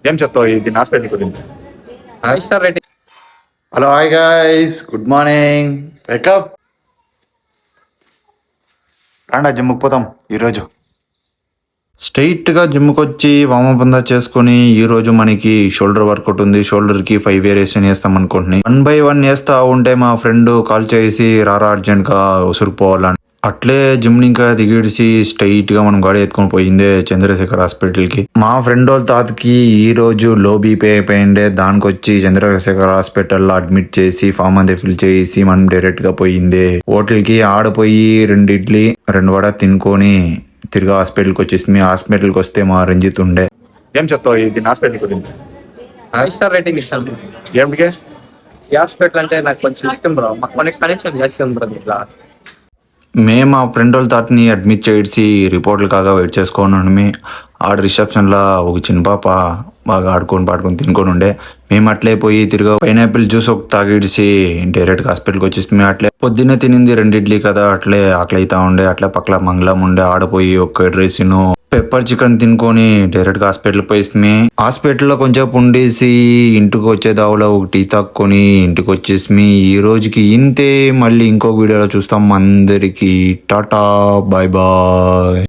ఏం చెప్తావు ఇది హాస్పిటల్ గురించి? Five star rating. Hello hi guys, good morning. Wake up. రాండా జిమ్కి పోతాం ఈరోజు. స్ట్రైట్గా జిమ్కి వచ్చి వామప్ అంతా చేసుకుని ఈరోజు మనకి షోల్డర్ వర్కౌట్ ఉంది. షోల్డర్కి 5 వేరియేషన్ వేస్తాం అనుకుంటున్నాయి. 1 by 1 వేస్తా ఉంటే మా ఫ్రెండ్ కాల్ చేసి రారా అర్జెంట్గా ఉసురుపోవాలని అట్లే జిమ్ ఇంకా దిగిడిసి స్ట్రైట్ గా మనం గాడి ఎత్తుకొని పోయిందే చంద్రశేఖర్ హాస్పిటల్ కి. మా ఫ్రెండ్ వాళ్ళ తాతకి ఈ రోజు లో బీపీ అయిపోయిండే. దానికి వచ్చి చంద్రశేఖర్ హాస్పిటల్ అడ్మిట్ చేసి ఫామ్ అంతా ఫిల్ చేసి మనం డైరెక్ట్ గా పోయిందే హోటల్ కి. ఆడపోయి 2 ఇడ్లీ 2 వడ తినుకొని తిరిగి హాస్పిటల్కి వచ్చేసి మీ హాస్పిటల్కి వస్తే మా రంజిత్ ఉండే. ఏం చెప్తావు ఇది హాస్పిటల్ గురించి? ఫైవ్ స్టార్ రేటింగ్ ఇస్తాను. ఏమిటికే ఈ హాస్పిటల్ అంటే నాకు కొంచెం ఇష్టం బ్రో. మాకు కొన్ని కనెక్షన్ చేస్తాం బ్రో. ఇట్లా మేము మా ఫ్రెండ్ వాళ్ళ తాతని అడ్మిట్ చేసి రిపోర్ట్లు కాగా వెయిట్ చేసుకోని ఆడ రిసెప్షన్లో ఒక చిన్న పాప బాగా ఆడుకొని పాడుకొని తినుకొని ఉండే. మేము అట్లే పోయి తిరిగి పైనాపిల్ జ్యూస్ ఒక తాగిడిసి డైరెక్ట్ హాస్పిటల్కి వచ్చేసి మేము అట్లే పొద్దున్నే తినింది 2 ఇడ్లీ కదా, అట్లే ఆకలి అవుతా ఉండే. అట్లే పక్కల మంగళం ఉండే, ఆడపోయి ఒక కర్డ్ రైస్ను పెప్పర్ చికెన్ తినుకొని డైరెక్ట్ హాస్పిటల్ పోయి హాస్పిటల్లో కొంచెం ఉండేసి ఇంటికి వచ్చే దావులో ఒక టీ తాక్కొని ఇంటికి వచ్చేసి ఈ రోజుకి ఇంతే. మళ్ళీ ఇంకో వీడియోలో చూస్తాం. అందరికి టాటా, బాయ్ బాయ్.